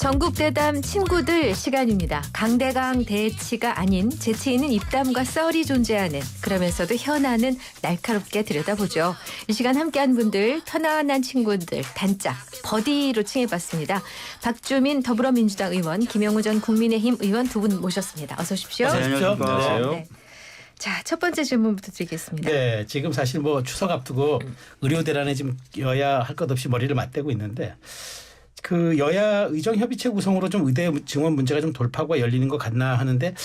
전국 대담 친구들 시간입니다. 강대강 대치가 아닌 재치 있는 입담과 썰이 존재하는 그러면서도 현안은 날카롭게 들여다보죠. 이 시간 함께한 분들 편안한 친구들 단짝 버디로 칭해봤습니다. 박주민 더불어민주당 의원, 김영우 전 국민의힘 의원 두 분 모셨습니다. 어서 오십시오. 안녕하세요. 네. 자, 첫 번째 질문부터 드리겠습니다. 네, 지금 사실 뭐 추석 앞두고 의료 대란에 지금 여야 할 것 없이 머리를 맞대고 있는데 그 여야 의정협의체 구성으로 좀 의대 증원 문제가 좀 돌파구가 열리는 것 같나 하는데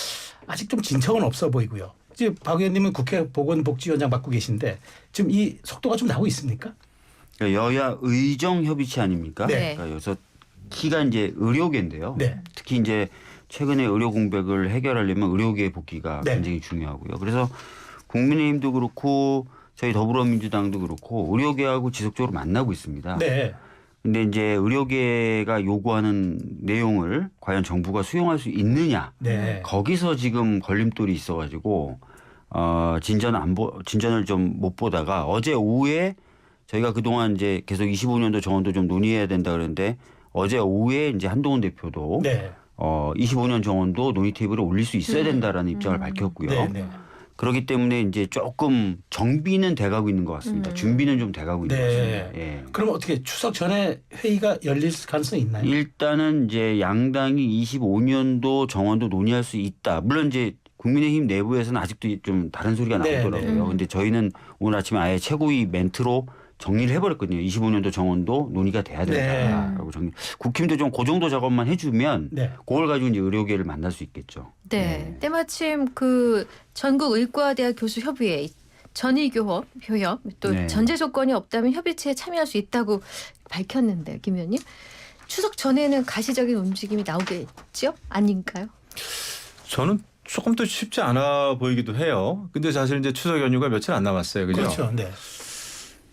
아직 좀 진척은 없어 보이고요. 이제 박 의원님은 국회 보건복지위원장 맡고 계신데 지금 이 속도가 좀 나고 있습니까? 여야 의정협의체 아닙니까? 네. 그러니까 여기서 키가 이제 의료계인데요. 네. 특히 이제 최근에 의료 공백을 해결하려면 의료계 복귀가 네. 굉장히 중요하고요. 그래서 국민의힘도 그렇고 저희 더불어민주당도 그렇고 의료계하고 지속적으로 만나고 있습니다. 네. 근데 이제 의료계가 요구하는 내용을 과연 정부가 수용할 수 있느냐. 네. 거기서 지금 걸림돌이 있어가지고 진전을 좀 못 보다가 어제 오후에 저희가 그동안 이제 계속 25년도 정원도 좀 논의해야 된다 그랬는데 어제 오후에 이제 한동훈 대표도 네. 25년 정원도 논의 테이블에 올릴 수 있어야 된다라는 입장을 밝혔고요. 네. 네. 그렇기 때문에 이제 조금 정비는 돼가고 있는 것 같습니다. 준비는 좀 돼가고 있는 것 네. 같습니다. 예. 그럼 어떻게 추석 전에 회의가 열릴 가능성이 있나요? 일단은 이제 양당이 25년도 정원도 논의할 수 있다. 물론 이제 국민의힘 내부에서는 아직도 좀 다른 소리가 네, 나오더라고요. 근데 저희는 오늘 아침에 아예 최고위 멘트로 정리를 해버렸거든요. 25년도 정원도 논의가 돼야 된다라고 정리. 국힘도 좀 그 정도 작업만 해주면 네. 그걸 가지고 이제 의료계를 만날 수 있겠죠. 네. 때마침 그 전국 의과대학 교수 협의회 전의교협 또 네. 전제 조건이 없다면 협의체에 참여할 수 있다고 밝혔는데 김 의원님 추석 전에는 가시적인 움직임이 나오겠죠? 아닌가요? 저는 조금 더 쉽지 않아 보이기도 해요. 근데 사실 이제 추석 연휴가 며칠 안 남았어요. 그죠? 그렇죠. 네.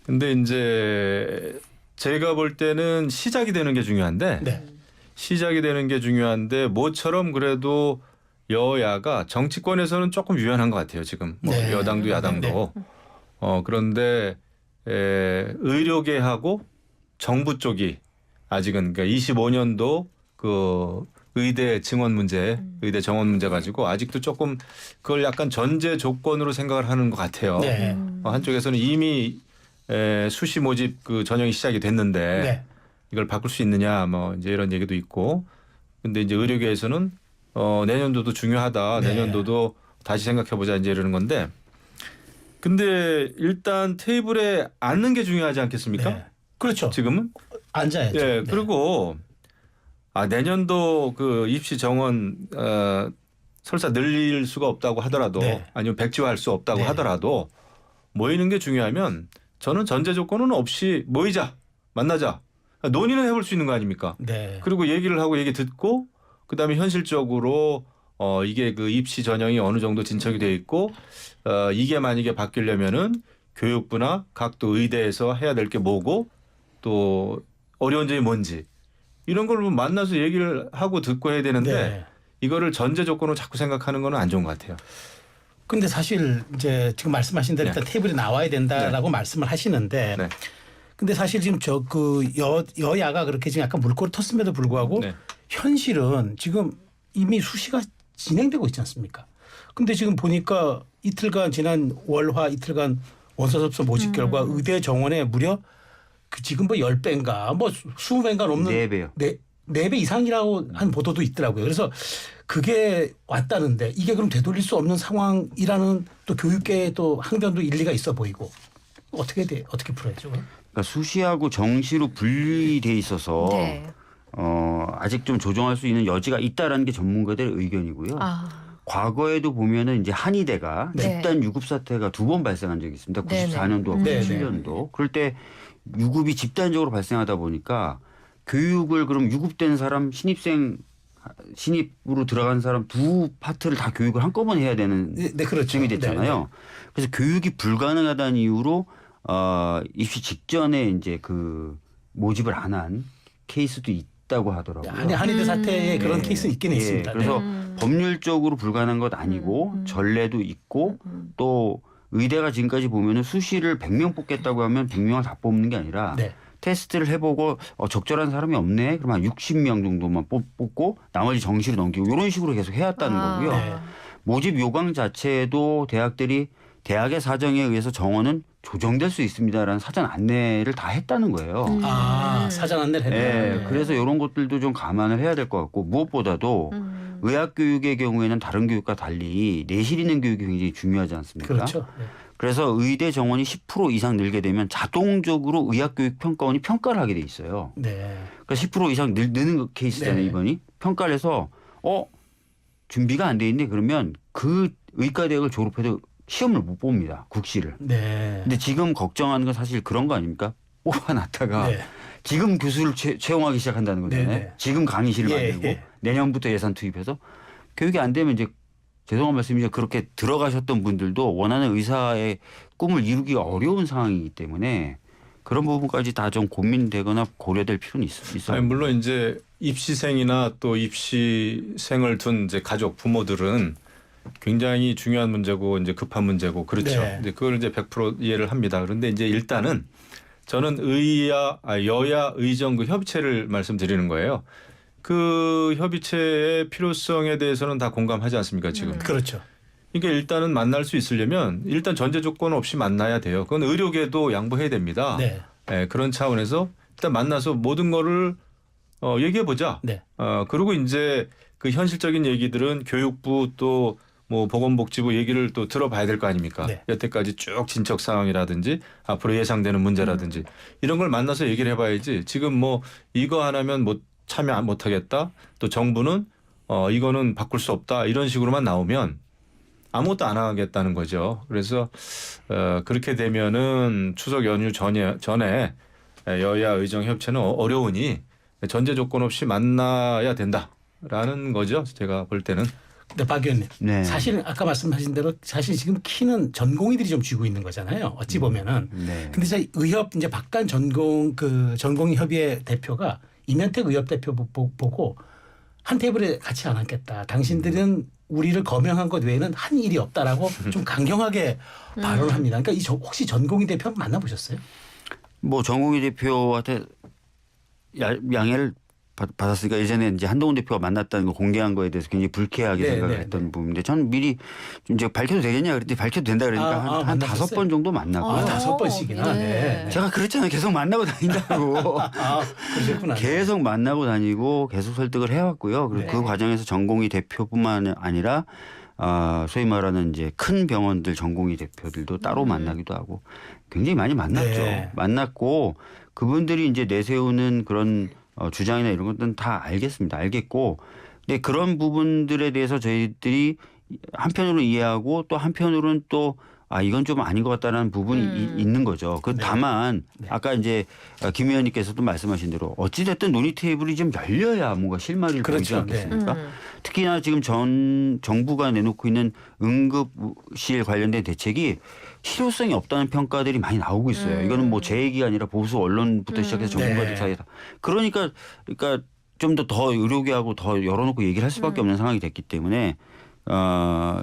근데 이제 제가 볼 때는 시작이 되는 게 중요한데 네. 시작이 되는 게 중요한데 모처럼 그래도 여야가 정치권에서는 조금 유연한 것 같아요. 지금 뭐 네. 여당도 야당도. 그런데 의료계하고 정부 쪽이 아직은 그러니까 25년도 그 의대 증원 문제, 의대 정원 문제 가지고 아직도 조금 그걸 약간 전제 조건으로 생각을 하는 것 같아요. 네. 한쪽에서는 이미 수시 모집 그 전형이 시작이 됐는데 네. 이걸 바꿀 수 있느냐 뭐 이제 이런 얘기도 있고 근데 이제 의료계에서는 내년도도 중요하다. 네. 내년도도 다시 생각해보자 이제 이러는 건데 근데 일단 테이블에 앉는 게 중요하지 않겠습니까? 네. 그렇죠. 지금은? 앉아야죠. 예. 네. 그리고 내년도 그 입시 정원 설사 늘릴 수가 없다고 하더라도 네. 아니면 백지화할 수 없다고 네. 하더라도 모이는 게 중요하면 저는 전제 조건은 없이 모이자 만나자 논의는 해볼 수 있는 거 아닙니까? 네. 그리고 얘기를 하고 얘기 듣고 그다음에 현실적으로 이게 그 입시 전형이 어느 정도 진척이 돼 있고 이게 만약에 바뀌려면은 교육부나 각 또 의대에서 해야 될 게 뭐고 또 어려운 점이 뭔지 이런 걸 만나서 얘기를 하고 듣고 해야 되는데 네. 이거를 전제 조건으로 자꾸 생각하는 건 안 좋은 것 같아요. 근데 사실 이제 지금 말씀하신 대로 일단 테이블에 나와야 된다라고 말씀을 하시는데 네. 근데 사실 지금 저 그 여야가 그렇게 지금 약간 물꼬를 텄음에도 불구하고 네. 현실은 지금 이미 수시가 진행되고 있지 않습니까? 근데 지금 보니까 이틀간 지난 월화 이틀간 원서접수 모집 결과 의대 정원에 무려 그 지금 뭐 10배인가 뭐 20배인가 넘는 4배요. 4배 이상이라고 한 보도도 있더라고요. 그래서 그게 왔다는데 이게 그럼 되돌릴 수 없는 상황이라는 또 교육계의 또 항변도 일리가 있어 보이고 어떻게 풀어야죠? 그러니까 수시하고 정시로 분리돼 있어서 네. 아직 좀 조정할 수 있는 여지가 있다라는 게 전문가들의 의견이고요. 과거에도 보면은 이제 한의대가 네. 집단 유급 사태가 2번 발생한 적이 있습니다. 네네. 94년도와 네네. 97년도. 그럴 때 유급이 집단적으로 발생하다 보니까 교육을 그럼 유급된 사람 신입으로 들어간 사람 두 파트를 다 교육을 한꺼번에 해야 되는 네, 그렇죠. 셈이 됐잖아요. 그래서 교육이 불가능하다는 이유로 입시 직전에 이제 그 모집을 안 한 케이스도 있다고 하더라고요. 한의대 사태에 그런 네. 케이스 있긴 예, 있습니다. 그래서 법률적으로 불가능한 것 아니고 전례도 있고 또 의대가 지금까지 보면은 수시를 100명 뽑겠다고 하면 100명을 다 뽑는 게 아니라 네. 테스트를 해보고 적절한 사람이 없네. 그러면 한 60명 정도만 뽑고 나머지 정시로 넘기고 이런 식으로 계속 해왔다는 거고요. 네. 모집 요강 자체도 대학들이 대학의 사정에 의해서 정원은 조정될 수 있습니다라는 사전 안내를 다 했다는 거예요. 사전 안내를 했네. 네, 그래서 이런 것들도 좀 감안을 해야 될 것 같고 무엇보다도 의학교육의 경우에는 다른 교육과 달리 내실 있는 교육이 굉장히 중요하지 않습니까? 그렇죠. 네. 그래서 의대 정원이 10% 이상 늘게 되면 자동적으로 의학교육 평가원이 평가를 하게 돼 있어요. 네. 그러니까 10% 이상 느는 케이스잖아요. 네. 이번이. 평가를 해서 준비가 안 돼 있네 그러면 그 의과대학을 졸업해도 시험을 못 봅니다. 국시를. 네. 근데 지금 걱정하는 건 사실 그런 거 아닙니까? 뽑아놨다가 네. 지금 교수를 채용하기 시작한다는 거잖아요. 네. 지금 강의실을 예, 만들고 예. 내년부터 예산 투입해서 교육이 안 되면 이제 죄송한 말씀이지만 그렇게 들어가셨던 분들도 원하는 의사의 꿈을 이루기가 어려운 상황이기 때문에 그런 부분까지 다 좀 고민되거나 고려될 필요는 있어요. 아니, 물론 이제 입시생이나 또 입시생을 둔 이제 가족 부모들은 굉장히 중요한 문제고 이제 급한 문제고 그렇죠. 네. 근데 그걸 이제 100% 이해를 합니다. 그런데 이제 일단은 저는 여야 의정 그 협의체를 말씀드리는 거예요. 그 협의체의 필요성에 대해서는 다 공감하지 않습니까 지금? 그렇죠. 그러니까 일단은 만날 수 있으려면 일단 전제 조건 없이 만나야 돼요. 그건 의료계도 양보해야 됩니다. 네. 네, 그런 차원에서 일단 만나서 모든 거를 얘기해 보자. 네. 그리고 이제 그 현실적인 얘기들은 교육부 또 뭐 보건복지부 얘기를 또 들어봐야 될 거 아닙니까? 네. 여태까지 쭉 진척 상황이라든지 앞으로 예상되는 문제라든지 이런 걸 만나서 얘기를 해봐야지. 지금 뭐 이거 안 하면 참여 못 하겠다. 또 정부는 이거는 바꿀 수 없다. 이런 식으로만 나오면 아무것도 안 하겠다는 거죠. 그래서 그렇게 되면은 추석 연휴 전에 여야 의정 협체는 어려우니 전제 조건 없이 만나야 된다라는 거죠. 제가 볼 때는. 근데 박 의원님, 네. 사실은 아까 말씀하신 대로 사실 지금 키는 전공의들이 좀 쥐고 있는 거잖아요. 어찌 보면은. 네. 근데 이제 의협 이제 박단 전공의 협의회 대표가 이면택 의협 대표 보고 한 테이블에 같이 안 앉겠다. 당신들은 우리를 거명한 것 외에는 한 일이 없다라고 좀 강경하게 발언을 합니다. 그러니까 혹시 전공의 대표 만나보셨어요? 뭐 정공희 대표한테 양해를 받았으니까 예전에 이제 한동훈 대표가 만났다는 거 공개한 거에 대해서 굉장히 불쾌하게 네, 생각을 네, 했던 부분인데 저는 미리 좀 이제 밝혀도 되겠냐 그랬더니 밝혀도 된다 그러니까 한 만나셨어요? 5번 정도 만나고요. 5번씩이나. 네. 제가 그랬잖아요. 계속 만나고 다닌다고. 그러셨구나. 계속 만나고 다니고 계속 설득을 해왔고요. 그리고 네. 그 과정에서 전공의 대표뿐만 아니라 소위 말하는 이제 큰 병원들 전공의 대표들도 따로 만나기도 하고 굉장히 많이 만났죠. 네. 만났고 그분들이 이제 내세우는 그런 주장이나 이런 것들은 다 알겠고 근데 그런 부분들에 대해서 저희들이 한편으로는 이해하고 또 한편으로는 또 이건 좀 아닌 것 같다는 부분이 있는 거죠. 네. 다만 아까 이제 김 의원님께서도 말씀하신 대로 어찌됐든 논의 테이블이 좀 열려야 뭔가 실마리를 보이지 그렇죠. 않겠습니까? 특히나 지금 정부가 내놓고 있는 응급실 관련된 대책이 실효성이 없다는 평가들이 많이 나오고 있어요. 이거는 뭐 제 얘기가 아니라 보수 언론부터 시작해서 전문가들 네. 사이에서 그러니까 좀 더 의료계하고 더 열어놓고 얘기를 할 수밖에 없는 상황이 됐기 때문에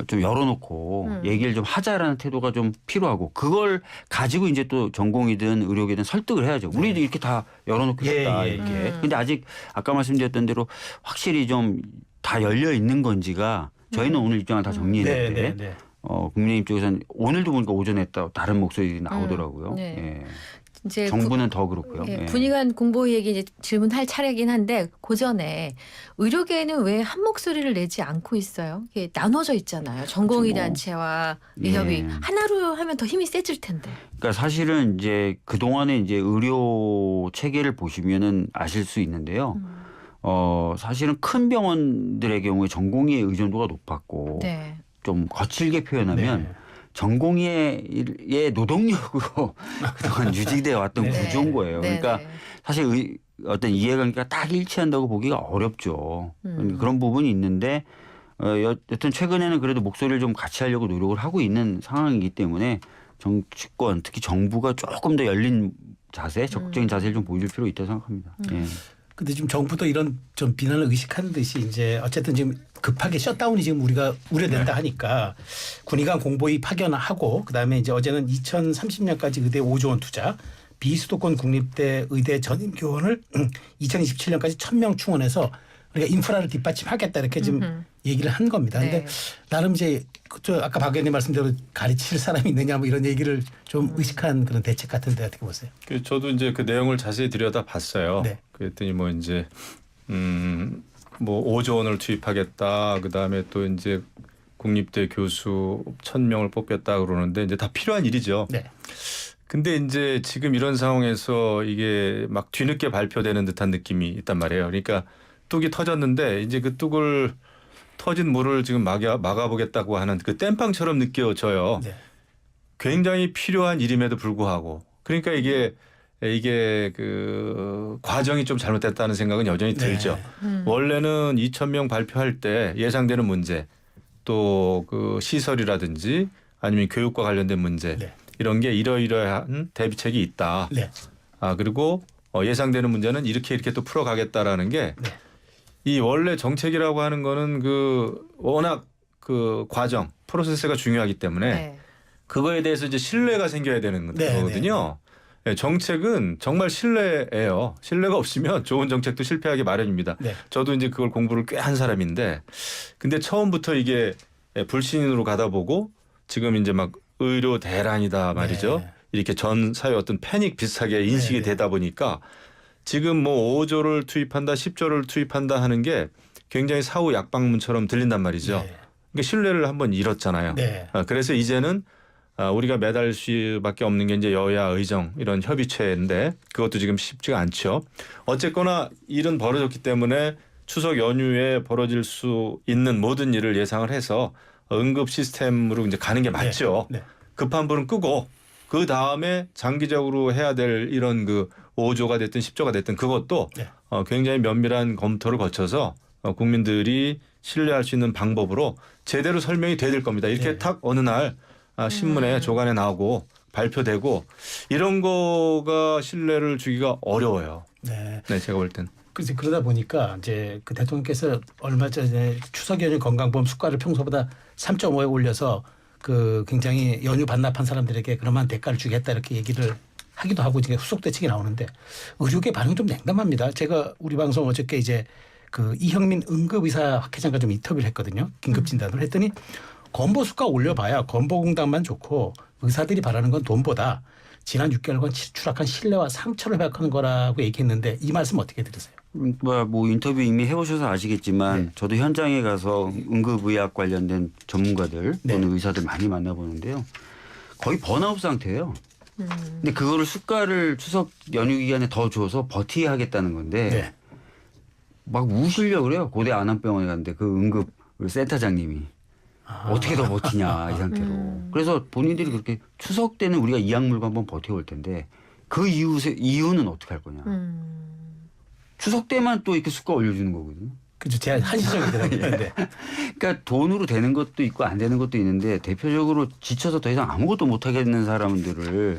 좀 열어놓고 얘기를 좀 하자라는 태도가 좀 필요하고 그걸 가지고 이제 또 전공이든 의료계든 설득을 해야죠. 우리도 이렇게 다 열어놓고 했다 이렇게. 근데 아직 아까 말씀드렸던 대로 확실히 좀 다 열려 있는 건지가 저희는 오늘 입장을 다 정리했는데 네. 국민의힘 쪽에서는 오늘도 보니까 오전에 다른 목소리 나오더라고요. 네. 예. 이제 정부는 더 그렇고요. 예, 예. 분위관 공보위에게 이제 질문할 차례긴 한데 그 전에 의료계는 왜 한 목소리를 내지 않고 있어요? 이게 나눠져 있잖아요. 전공의 뭐, 단체와 의협이 예. 하나로 하면 더 힘이 세질 텐데. 그러니까 사실은 이제 그 동안에 이제 의료 체계를 보시면은 아실 수 있는데요. 사실은 큰 병원들의 경우에 전공의의 의존도가 높았고 네. 좀 거칠게 표현하면 네. 전공의의 노동력으로 그동안 유지되어 왔던 네. 구조인 거예요. 네, 그러니까 네. 사실 어떤 이해관계가 딱 일치한다고 보기가 어렵죠. 그러니까 그런 부분이 있는데 여튼 최근에는 그래도 목소리를 좀 같이 하려고 노력을 하고 있는 상황이기 때문에 정치권 특히 정부가 조금 더 열린 자세, 적극적인 자세를 좀 보여줄 필요가 있다고 생각합니다. 예. 근데 지금 정부도 이런 좀 비난을 의식하는 듯이 이제 어쨌든 지금 급하게 셧다운이 지금 우리가 우려된다 하니까 군의관 공보위 파견하고 그다음에 이제 어제는 2030년까지 의대 5조 원 투자 비수도권 국립대 의대 전임 교원을 2027년까지 1,000명 충원해서 우리가 인프라를 뒷받침하겠다 이렇게 지금 얘기를 한 겁니다. 그런데 네. 나름 이제 저 아까 박 의원님 말씀대로 가르칠 사람이 있느냐 뭐 이런 얘기를 좀 의식한 그런 대책 같은데 어떻게 보세요? 저도 이제 그 내용을 자세히 들여다 봤어요. 네. 그랬더니 뭐 이제 뭐 5조 원을 투입하겠다. 그다음에 또 이제 국립대 교수 1,000명을 뽑겠다 그러는데 이제 다 필요한 일이죠. 네. 근데 이제 지금 이런 상황에서 이게 막 뒤늦게 발표되는 듯한 느낌이 있단 말이에요. 그러니까 뚝이 터졌는데 이제 그 뚝을 터진 물을 지금 막아보겠다고 하는 그 땜빵처럼 느껴져요. 네. 굉장히 필요한 일임에도 불구하고 그러니까 이게 그 과정이 좀 잘못됐다는 생각은 여전히 들죠. 원래는 2,000명 발표할 때 예상되는 문제 또 그 시설이라든지 아니면 교육과 관련된 문제 네. 이런 게 이러이러한 대비책이 있다. 네. 그리고 예상되는 문제는 이렇게 또 풀어가겠다라는 게 이 네. 원래 정책이라고 하는 거는 그 워낙 그 과정 프로세스가 중요하기 때문에 네. 그거에 대해서 이제 신뢰가 생겨야 되는 네, 거거든요. 네, 정책은 정말 신뢰예요. 신뢰가 없으면 좋은 정책도 실패하기 마련입니다. 네. 저도 이제 그걸 공부를 꽤 한 사람인데 근데 처음부터 이게 불신으로 가다 보고 지금 이제 막 의료 대란이다 말이죠. 네. 이렇게 전 사회 어떤 패닉 비슷하게 인식이 네, 네. 되다 보니까 지금 뭐 5조를 투입한다 10조를 투입한다 하는 게 굉장히 사후 약방문처럼 들린단 말이죠. 네. 그러니까 신뢰를 한번 잃었잖아요. 네. 그래서 이제는 우리가 매달 수밖에 없는 게 이제 여야 의정 이런 협의체인데 그것도 지금 쉽지가 않죠. 어쨌거나 일은 벌어졌기 때문에 추석 연휴에 벌어질 수 있는 모든 일을 예상을 해서 응급 시스템으로 이제 가는 게 맞죠. 네. 급한 불은 끄고 그 다음에 장기적으로 해야 될 이런 그 5조가 됐든 10조가 됐든 그것도 네. 굉장히 면밀한 검토를 거쳐서 국민들이 신뢰할 수 있는 방법으로 제대로 설명이 돼야 될 겁니다. 이렇게 네. 탁 어느 날 신문에 조간에 나오고 발표되고 이런 거가 신뢰를 주기가 어려워요. 네. 네, 제가 볼 땐. 그래서 그러다 보니까 이제 그 대통령께서 얼마 전에 추석 연휴 건강보험 수가를 평소보다 3.5에 올려서 그 굉장히 연휴 반납한 사람들에게 그러한 대가를 주겠다 이렇게 얘기를 하기도 하고 지금 후속 대책이 나오는데 의료계 반응 좀 냉담합니다. 제가 우리 방송 어저께 이제 그 이형민 응급의사 학회장과 좀 인터뷰를 했거든요. 긴급 진단을 했더니 건보 수가 올려봐야 건보공단만 좋고 의사들이 바라는 건 돈보다 지난 6개월간 추락한 신뢰와 상처를 회복하는 거라고 얘기했는데 이 말씀 어떻게 들으세요? 뭐 인터뷰 이미 해보셔서 아시겠지만 네. 저도 현장에 가서 응급의학 관련된 전문가들 네. 또는 의사들 많이 만나보는데요. 거의 번아웃 상태예요. 근데 그거를 수가를 추석 연휴 기간에 더 줘서 버티게 하겠다는 건데 네. 막 우시려고 그래요. 고대 안암병원에 갔는데 그 응급 센터장님이 어떻게 더 버티냐 이 상태로. 그래서 본인들이 그렇게 추석 때는 우리가 이 약물고 한번 버텨볼 텐데 그 이유는 어떻게 할 거냐. 추석 때만 또 이렇게 수가 올려주는 거거든요. 그죠. 제가 한시적이더라고요. 네. 그러니까 돈으로 되는 것도 있고 안 되는 것도 있는데 대표적으로 지쳐서 더 이상 아무것도 못 하겠는 사람들을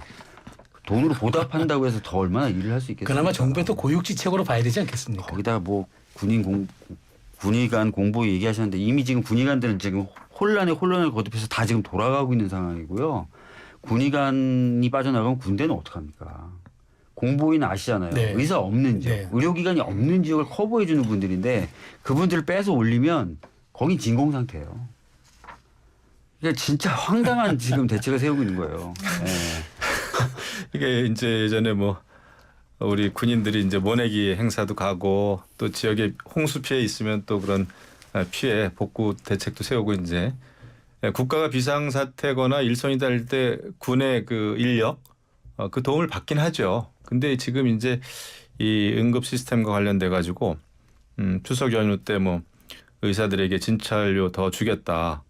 돈으로 보답한다고 해서 더 얼마나 일을 할 수 있겠어요. 그나마 정부의 또 고육지책으로 봐야 되지 않겠습니까? 거기다 뭐 군의관 공보 얘기하셨는데 이미 지금 군의관들은 지금 혼란을 거듭해서 다 지금 돌아가고 있는 상황이고요. 군의관이 빠져나가면 군대는 어떡합니까? 공보인 아시잖아요. 네. 의사 없는 지역, 네. 의료기관이 없는 지역을 커버해 주는 분들인데 그분들을 빼서 올리면 거긴 진공 상태예요. 그러니까 진짜 황당한 지금 대책을 세우고 있는 거예요. 네. 이게 이제 예전에 뭐 우리 군인들이 이제 모내기 행사도 가고 또 지역에 홍수 피해 있으면 또 그런 피해 복구 대책도 세우고 이제 국가가 비상사태거나 일선이다 할 때 군의 그 인력 그 도움을 받긴 하죠. 근데 지금 이제 이 응급 시스템과 관련돼 가지고 추석 연휴 때 뭐 의사들에게 진찰료 더 주겠다.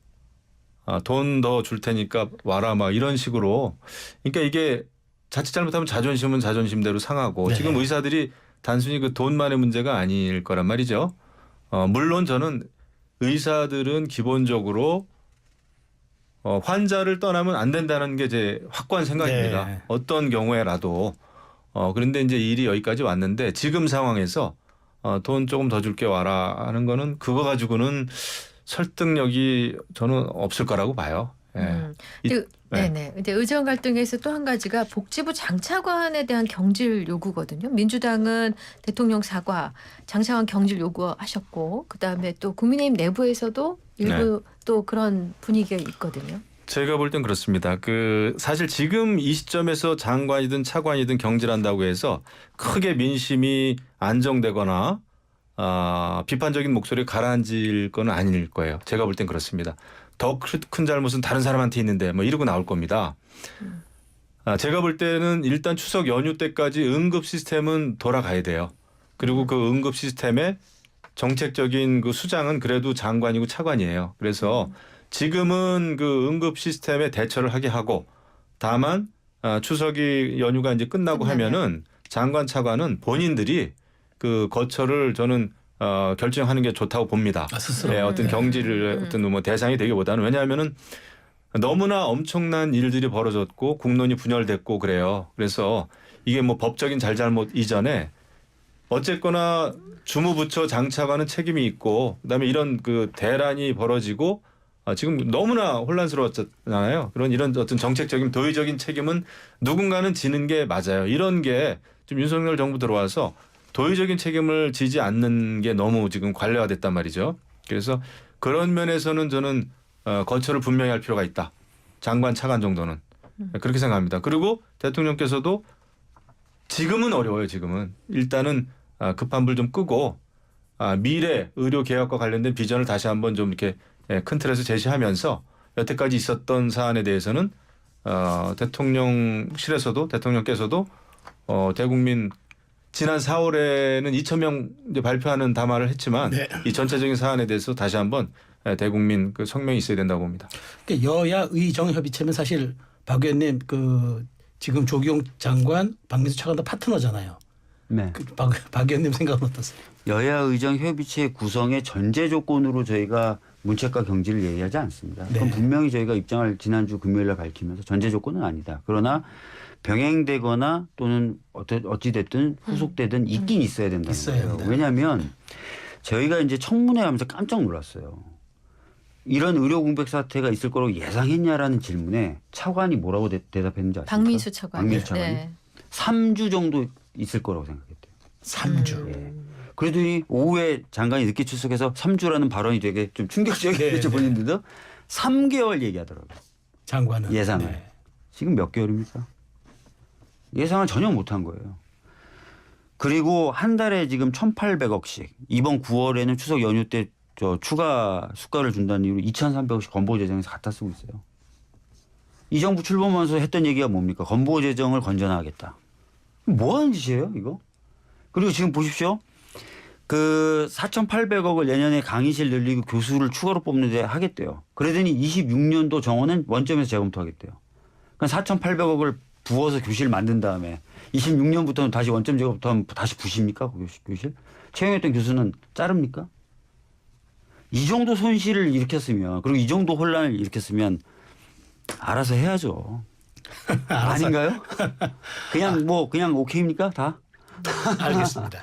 돈 더 줄 테니까 와라 막 이런 식으로. 그러니까 이게 자칫 잘못하면 자존심은 자존심대로 상하고 네. 지금 의사들이 단순히 그 돈만의 문제가 아닐 거란 말이죠. 물론 저는 의사들은 기본적으로 환자를 떠나면 안 된다는 게 제 확고한 생각입니다. 네. 어떤 경우에라도. 그런데 이제 일이 여기까지 왔는데 지금 상황에서 돈 조금 더 줄게 와라 하는 거는 그거 가지고는 설득력이 저는 없을 거라고 봐요. 예. 근데 네. 네네. 근데 의정 갈등에서 또 한 가지가 복지부 장차관에 대한 경질 요구거든요. 민주당은 대통령 사과, 장차관 경질 요구하셨고, 그 다음에 또 국민의힘 내부에서도 일부 또 그런 분위기가 있거든요. 제가 볼 땐 그렇습니다. 사실 지금 이 시점에서 장관이든 차관이든 경질한다고 해서 크게 민심이 안정되거나 비판적인 목소리 가라앉을 건 아닐 거예요. 제가 볼 땐 그렇습니다. 더 큰 잘못은 다른 사람한테 있는데 뭐 이러고 나올 겁니다. 제가 볼 때는 일단 추석 연휴 때까지 응급 시스템은 돌아가야 돼요. 그리고 그 응급 시스템의 정책적인 그 수장은 그래도 장관이고 차관이에요. 그래서 지금은 그 응급 시스템에 대처를 하게 하고 다만 추석이 연휴가 이제 끝나고 하면은 장관 차관은 본인들이 그 거처를 저는 결정하는 게 좋다고 봅니다. 스스로. 네, 어떤 경질을 어떤 뭐 대상이 되기보다는 왜냐하면은 너무나 엄청난 일들이 벌어졌고 국론이 분열됐고 그래요. 그래서 이게 뭐 법적인 잘잘못 이전에 어쨌거나 주무부처 장차관은 책임이 있고 그다음에 이런 그 대란이 벌어지고 지금 너무나 혼란스러웠잖아요. 이런 어떤 정책적인 도의적인 책임은 누군가는 지는 게 맞아요. 이런 게 좀 윤석열 정부 들어와서 도의적인 책임을 지지 않는 게 너무 지금 관례화됐단 말이죠. 그래서 그런 면에서는 저는 거처를 분명히 할 필요가 있다. 장관 차관 정도는 그렇게 생각합니다. 그리고 대통령께서도 지금은 어려워요. 지금은 일단은 급한 불 좀 끄고 미래 의료 개혁과 관련된 비전을 다시 한번 좀 이렇게 큰 틀에서 제시하면서 여태까지 있었던 사안에 대해서는 대통령실에서도 대통령께서도 대국민 지난 4월에는 2,000명 이제 발표하는 담화를 했지만 네. 이 전체적인 사안에 대해서 다시 한번 대국민 그 성명이 있어야 된다고 봅니다. 그러니까 여야 의정 협의체는 사실 박 의원님 지금 조기용 장관, 박민수 차관 다 파트너잖아요. 네. 박 의원님 생각은 어떠세요? 여야 의정 협의체 구성의 전제 조건으로 저희가 문책과 경질을 얘기하지 않습니다. 그건 네. 분명히 저희가 입장을 지난주 금요일 날 밝히면서 전제 조건은 아니다. 그러나 병행되거나 또는 어찌됐든 후속되든 있긴 있어야 된다는 있어야 거예요. 된다. 왜냐하면 저희가 이제 청문회 하면서 깜짝 놀랐어요. 이런 의료 공백 사태가 있을 거라고 예상했냐라는 질문에 차관이 뭐라고 대답했는지 아십니까? 박민수 차관. 박민수 차관이 3주 정도 있을 거라고 생각했대요. 3주. 예. 그래도 오후에 장관이 늦게 출석해서 3주라는 발언이 되게 좀 충격적이었죠. 본인들도 3개월 얘기하더라고요. 장관은. 예상을. 네. 지금 몇 개월입니까? 예상을 전혀 못한 거예요. 그리고 한 달에 지금 1,800억씩 이번 9월에는 추석 연휴 때 추가 수가를 준다는 이유로 2,300억씩 건보호 재정에서 갖다 쓰고 있어요. 이 정부 출범하면서 했던 얘기가 뭡니까? 건보호 재정을 건전하겠다. 뭐 하는 짓이에요 이거? 그리고 지금 보십시오. 그 4,800억을 내년에 강의실 늘리고 교수를 추가로 뽑는데 하겠대요. 그러더니 26년도 정원은 원점에서 재검토하겠대요. 그러니까 4,800억을 부어서 교실 만든 다음에 26년부터는 다시 원점 재검토하면 다시 부십니까? 그 교실? 채용했던 교수는 자릅니까? 이 정도 손실을 일으켰으면 그리고 이 정도 혼란을 일으켰으면 알아서 해야죠. 아닌가요? 그냥 오케이입니까 다? 알겠습니다.